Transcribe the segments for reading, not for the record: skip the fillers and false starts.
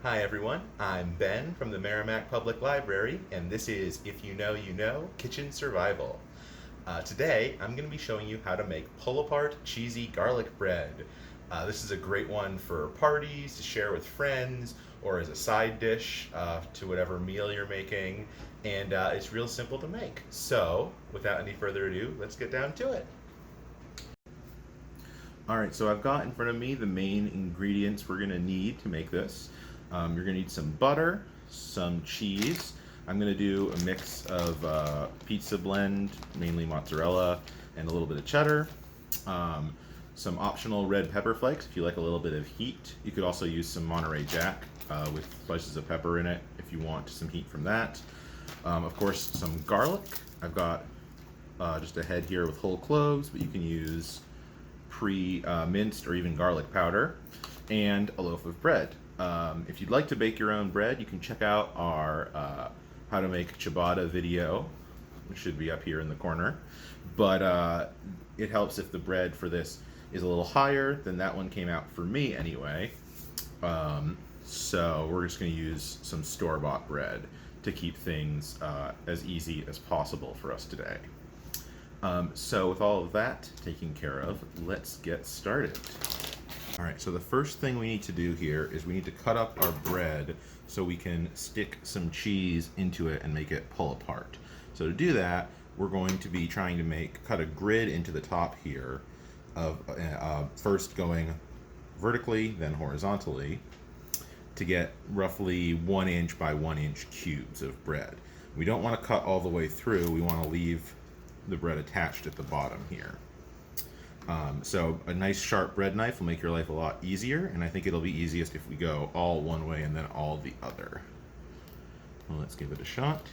Hi everyone, I'm Ben from the Merrimack Public Library, and this is If You Know, You Know Kitchen Survival. Today, I'm going to be showing you how to make pull-apart cheesy garlic bread. This is a great one for parties, to share with friends, or as a side dish to whatever meal you're making, and it's real simple to make. So, without any further ado, let's get down to it. Alright, so I've got in front of me the main ingredients we're going to need to make this. You're going to need some butter, some cheese. I'm going to do a mix of pizza blend, mainly mozzarella, and a little bit of cheddar. Some optional red pepper flakes if you like a little bit of heat. You could also use some Monterey Jack with slices of pepper in it if you want some heat from that. Of course, some garlic. I've got just a head here with whole cloves, but you can use pre-minced or even garlic powder, and a loaf of bread. If you'd like to bake your own bread, you can check out our how to make ciabatta video, which should be up here in the corner. But it helps if the bread for this is a little higher than that one came out for me anyway. So we're just going to use some store-bought bread to keep things as easy as possible for us today. So with all of that taken care of, let's get started. Alright, so the first thing we need to do here is we need to cut up our bread so we can stick some cheese into it and make it pull apart. So to do that, we're going to be trying to cut a grid into the top here of first going vertically, then horizontally, to get roughly 1 inch by 1 inch cubes of bread. We don't want to cut all the way through, we want to leave the bread attached at the bottom here. So a nice sharp bread knife will make your life a lot easier, and I think it'll be easiest if we go all one way and then all the other. Well, let's give it a shot.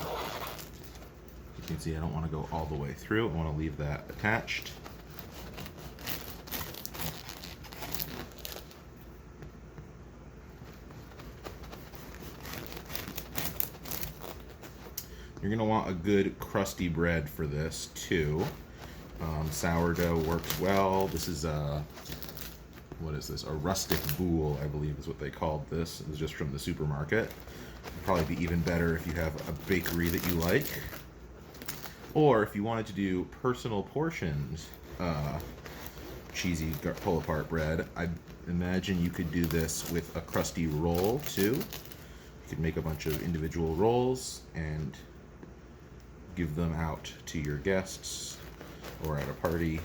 You can see I don't want to go all the way through, I want to leave that attached. You're going to want a good crusty bread for this too. Sourdough works well. This is what is this? A rustic boule, I believe is what they called this. It was just from the supermarket. It'd probably be even better if you have a bakery that you like. Or if you wanted to do personal portions cheesy pull-apart bread, I imagine you could do this with a crusty roll too. You could make a bunch of individual rolls and give them out to your guests or at a party.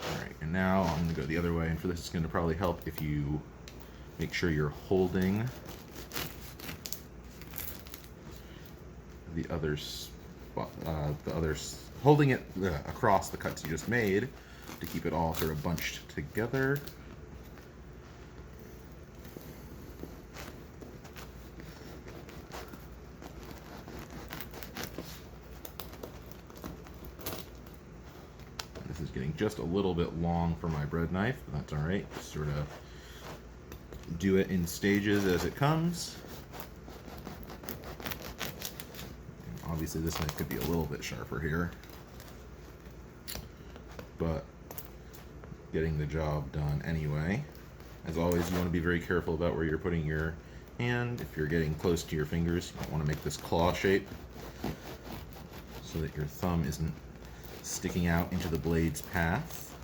Alright, and now I'm going to go the other way, and for this it's going to probably help if you make sure you're holding holding it across the cuts you just made to keep it all sort of bunched together. This is getting just a little bit long for my bread knife, but that's alright. Just sort of do it in stages as it comes. And obviously this knife could be a little bit sharper here, but getting the job done anyway. As always, you want to be very careful about where you're putting your hand. If you're getting close to your fingers, you don't want to make this claw shape so that your thumb isn't sticking out into the blade's path.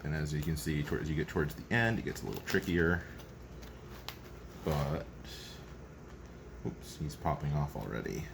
And as you can see, as you get towards the end, it gets a little trickier. But, oops, he's popping off already.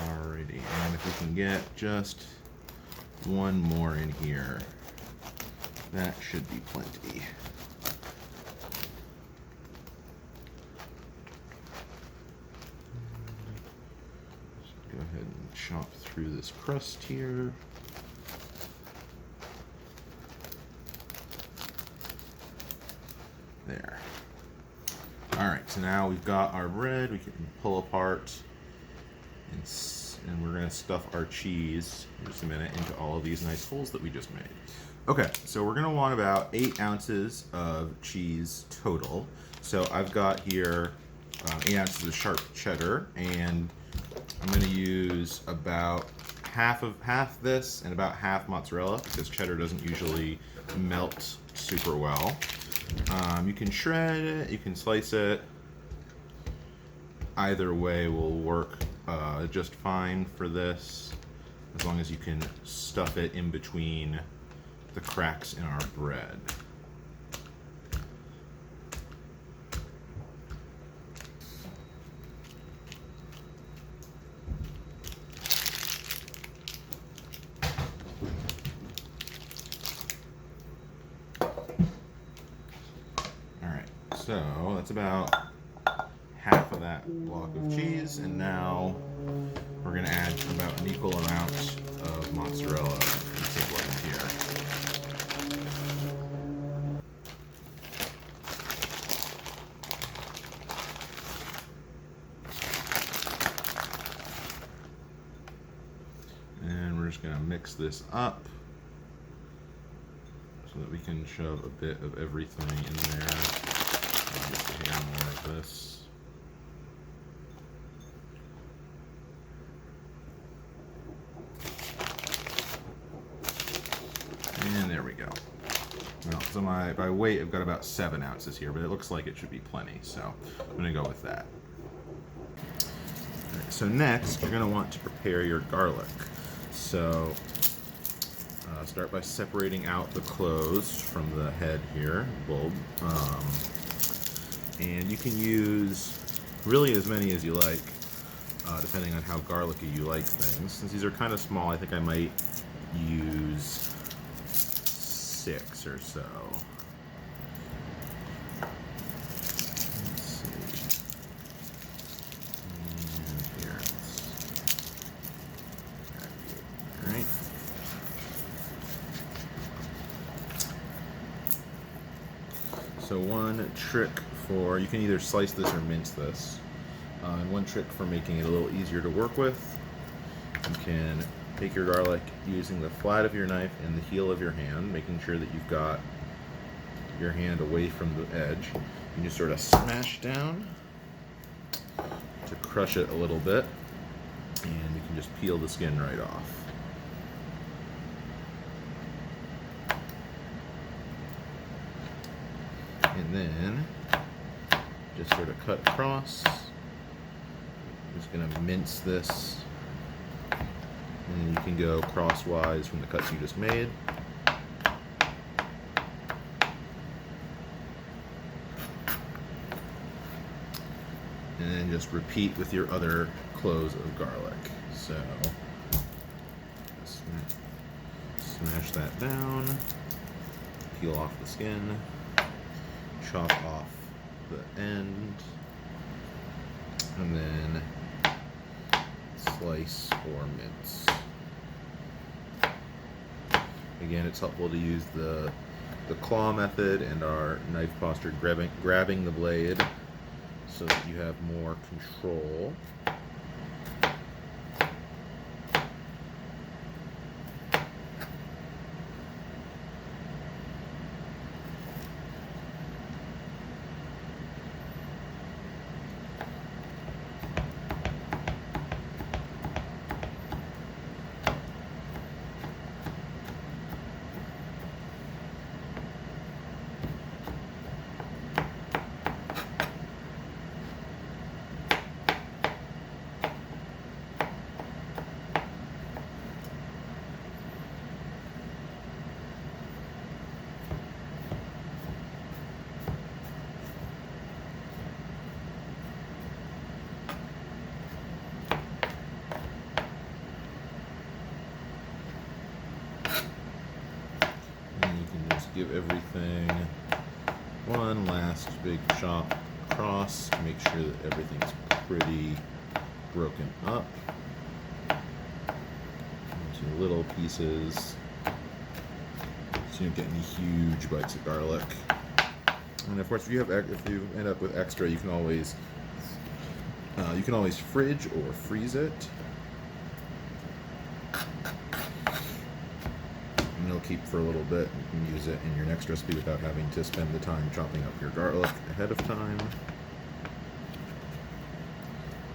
Alrighty, and if we can get just one more in here, that should be plenty. Just go ahead and chop through this crust here. There. Alright, so now we've got our bread, we can pull apart and And we're going to stuff our cheese in just a minute into all of these nice holes that we just made. Okay, so we're going to want about 8 ounces of cheese total. So I've got here 8 ounces of sharp cheddar, and I'm going to use about half this and about half mozzarella, because cheddar doesn't usually melt super well. You can shred it, you can slice it. Either way will work just fine for this, as long as you can stuff it in between the cracks in our bread. Alright, so that's about half of that block of cheese, and now we're going to add about an equal amount of mozzarella into what here. And we're just going to mix this up so that we can shove a bit of everything in there. Just here, more of this. And there we go. Well, so by weight, I've got about 7 ounces here, but it looks like it should be plenty, so I'm going to go with that. All right, so next, you're going to want to prepare your garlic. So start by separating out the cloves from the head here, bulb. And you can use really as many as you like, depending on how garlicky you like things. Since these are kind of small, I think I might use 6 or so. Let's see. And here all right. So one trick for, you can either slice this or mince this. And one trick for making it a little easier to work with, you can take your garlic using the flat of your knife and the heel of your hand, making sure that you've got your hand away from the edge. You just sort of smash down to crush it a little bit, and you can just peel the skin right off. And then just sort of cut across. I'm just going to mince this. And you can go crosswise from the cuts you just made. And then just repeat with your other cloves of garlic. So, smash that down, peel off the skin, chop off the end, and then slice or mince. Again, it's helpful to use the claw method and our knife posture, grabbing the blade so that you have more control. Give everything one last big chop across to make sure that everything's pretty broken up into little pieces so you don't get any huge bites of garlic. And of course, if you end up with extra, you can always fridge or freeze it. it'll keep for a little bit. You can use it in your next recipe without having to spend the time chopping up your garlic ahead of time.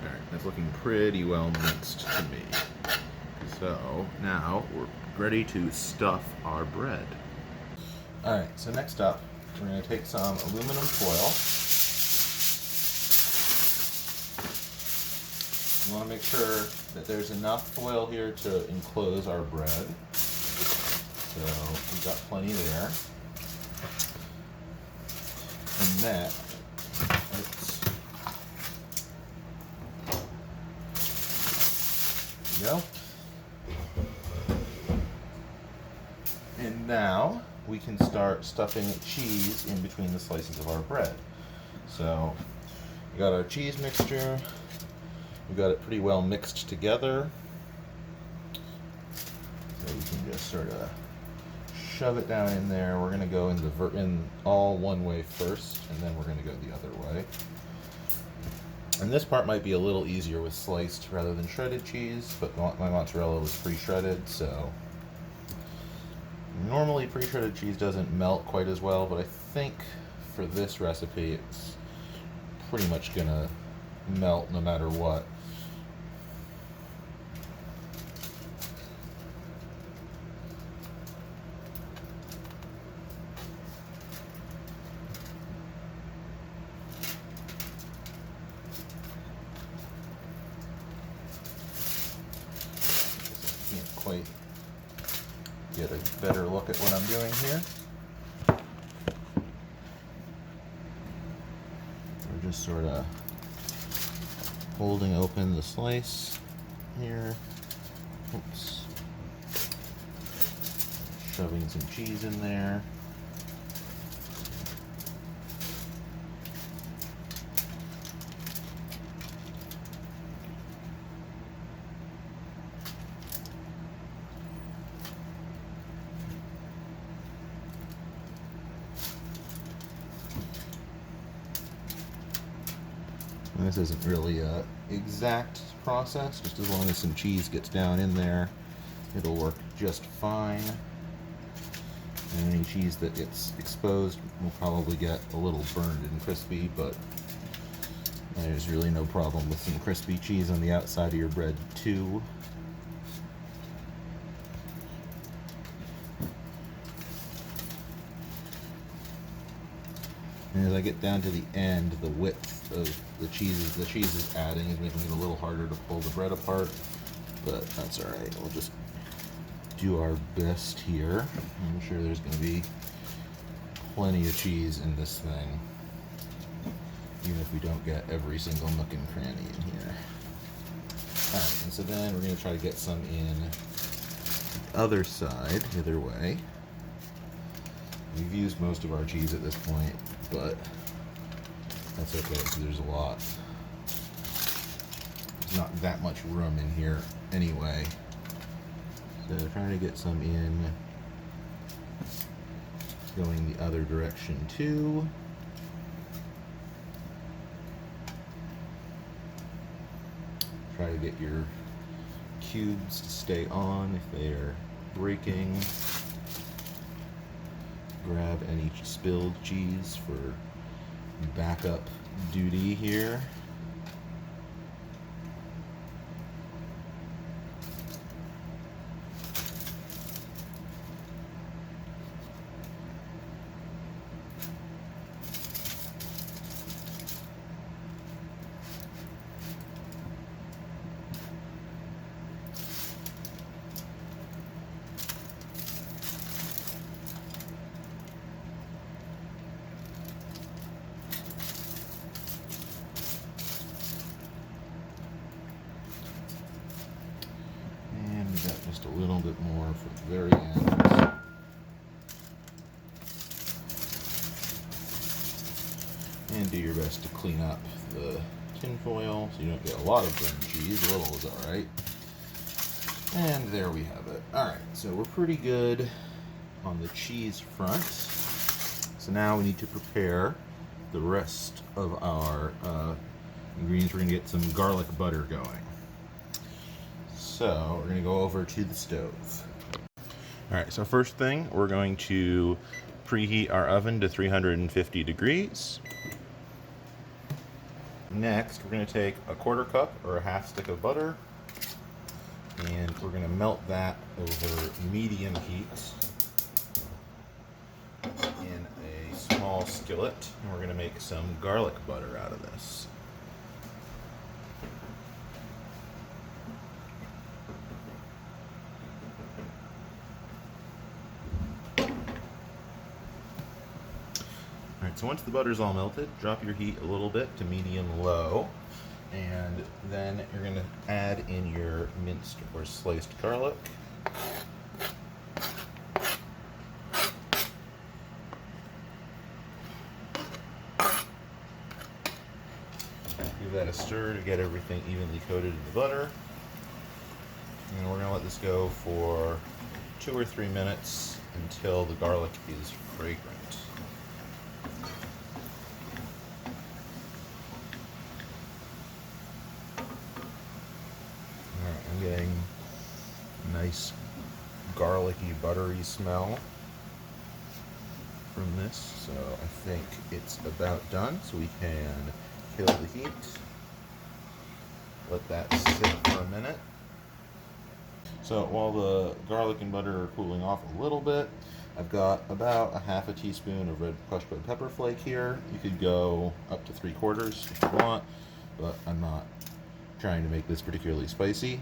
Alright, that's looking pretty well mixed to me. So now we're ready to stuff our bread. Alright, so next up, we're going to take some aluminum foil. We want to make sure that there's enough foil here to enclose our bread. So we've got plenty there. And that, there we go. And now we can start stuffing cheese in between the slices of our bread. So we got our cheese mixture. We've got it pretty well mixed together. So we can just sort of shove it down in there. We're going to go in all one way first, and then we're going to go the other way. And this part might be a little easier with sliced rather than shredded cheese, but my mozzarella was pre-shredded, so normally pre-shredded cheese doesn't melt quite as well, but I think for this recipe it's pretty much going to melt no matter what. Can't quite get a better look at what I'm doing here. We're just sort of holding open the slice here. Oops. Shoving some cheese in there. And this isn't really a exact process, just as long as some cheese gets down in there, it'll work just fine. And any cheese that gets exposed will probably get a little burned and crispy, but there's really no problem with some crispy cheese on the outside of your bread too. And as I get down to the end, the width of the cheese is adding is making it a little harder to pull the bread apart, but that's all right. We'll just do our best here. I'm sure there's going to be plenty of cheese in this thing, even if we don't get every single nook and cranny in here. All right, and so then we're going to try to get some in the other side, the other way. We've used most of our cheese at this point, but that's okay because there's a lot. There's not that much room in here anyway. So trying to get some in going the other direction too. Try to get your cubes to stay on if they are breaking. Grab any spilled cheese for backup duty here. Just a little bit more for the very end. And do your best to clean up the tin foil so you don't get a lot of burned cheese. A little is alright. And there we have it. Alright, so we're pretty good on the cheese front. So now we need to prepare the rest of our ingredients. We're going to get some garlic butter going. So we're going to go over to the stove. All right, so first thing, we're going to preheat our oven to 350 degrees. Next, we're going to take a 1/4 cup or a 1/2 stick of butter, and we're going to melt that over medium heat in a small skillet, and we're going to make some garlic butter out of this. Alright, so once the butter's all melted, drop your heat a little bit to medium-low, and then you're going to add in your minced or sliced garlic. Give that a stir to get everything evenly coated in the butter. And we're going to let this go for 2 or 3 minutes until the garlic is fragrant. Alright, I'm getting a nice garlicky, buttery smell from this, so I think it's about done. So we can kill the heat, let that sit for a minute. So while the garlic and butter are cooling off a little bit, I've got about a 1/2 teaspoon of crushed red pepper flake here. You could go up to 3/4 if you want, but I'm not trying to make this particularly spicy.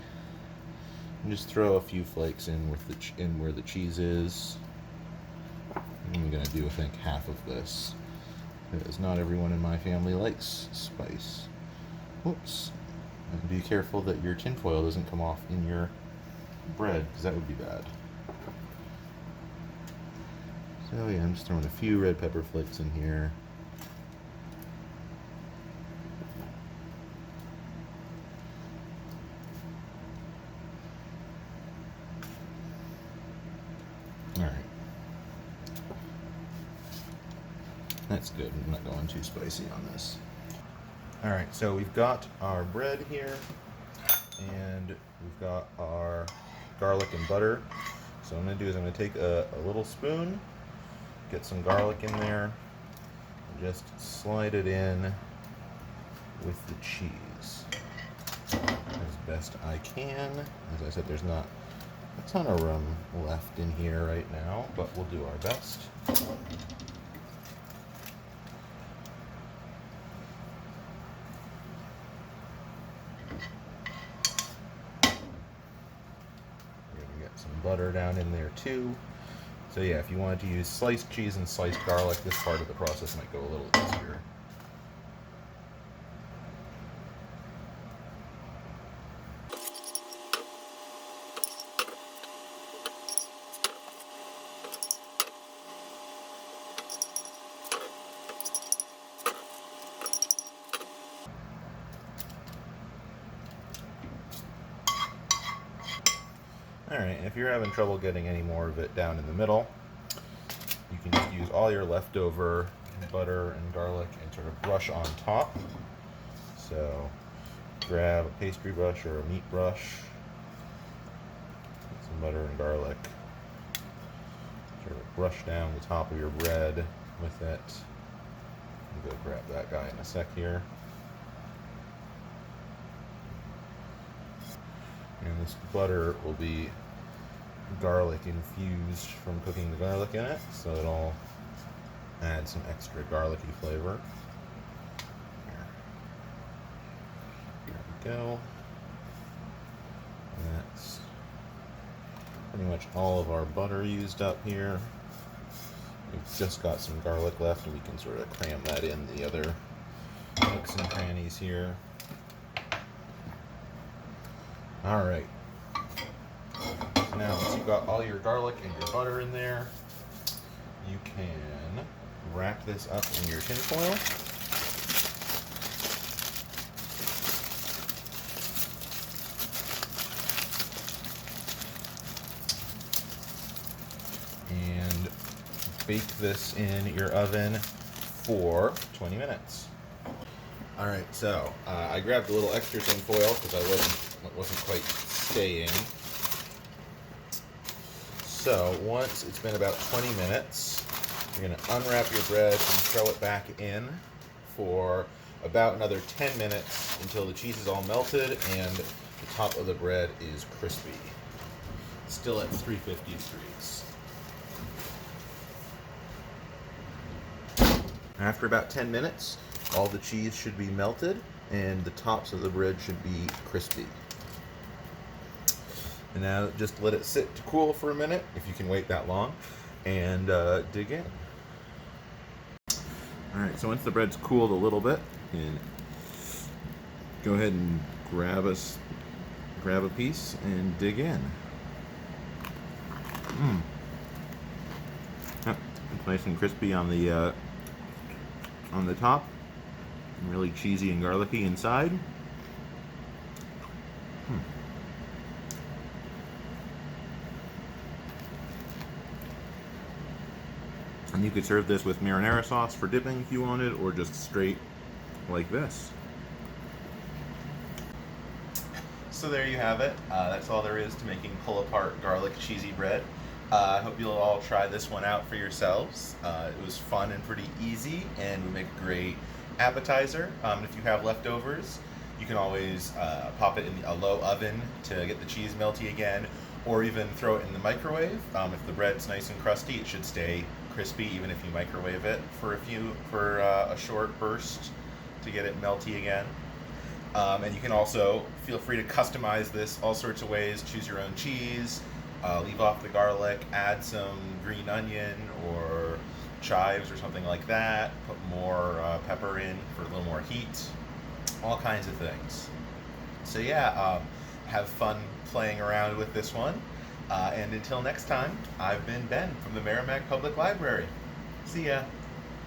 And just throw a few flakes in with in where the cheese is. I'm gonna do, I think, 1/2 of this, because not everyone in my family likes spice. Whoops. And be careful that your tinfoil doesn't come off in your bread, because that would be bad. So yeah, I'm just throwing a few red pepper flakes in here. Alright. That's good. I'm not going too spicy on this. Alright, so we've got our bread here, and we've got our garlic and butter. So what I'm going to do is I'm going to take a little spoon, get some garlic in there, and just slide it in with the cheese as best I can. As I said, there's not a ton of room left in here right now, but we'll do our best. Some butter down in there too. So yeah, if you wanted to use sliced cheese and sliced garlic, this part of the process might go a little easier. Alright, if you're having trouble getting any more of it down in the middle, you can just use all your leftover butter and garlic and sort of brush on top. So grab a pastry brush or a meat brush, get some butter and garlic, sort of brush down the top of your bread with it. I'll go grab that guy in a sec here. And this butter will be garlic infused from cooking the garlic in it, so it'll add some extra garlicky flavor. There we go. And that's pretty much all of our butter used up here. We've just got some garlic left, and we can sort of cram that in the other nooks and crannies here. Alright, so now once you've got all your garlic and your butter in there, you can wrap this up in your tin foil. And bake this in your oven for 20 minutes. Alright, so I grabbed a little extra tin foil because it wasn't quite staying. So once it's been about 20 minutes, you're going to unwrap your bread and throw it back in for about another 10 minutes until the cheese is all melted and the top of the bread is crispy. Still at 350 degrees. After about 10 minutes, all the cheese should be melted and the tops of the bread should be crispy. And now just let it sit to cool for a minute, if you can wait that long, and dig in. Alright, so once the bread's cooled a little bit, and go ahead and grab a piece and dig in. Yep, it's nice and crispy on the top, and really cheesy and garlicky inside. And you could serve this with marinara sauce for dipping if you wanted, or just straight like this. So there you have it. That's all there is to making pull-apart garlic cheesy bread. I hope you'll all try this one out for yourselves. It was fun and pretty easy, and would make a great appetizer. If you have leftovers, you can always pop it in a low oven to get the cheese melty again, or even throw it in the microwave. If the bread's nice and crusty, it should stay crispy even if you microwave it for a short burst to get it melty again. And you can also feel free to customize this all sorts of ways. Choose your own cheese, leave off the garlic, add some green onion or chives or something like that, put more pepper in for a little more heat, all kinds of things. So yeah, have fun playing around with this one. And until next time, I've been Ben from the Merrimack Public Library. See ya.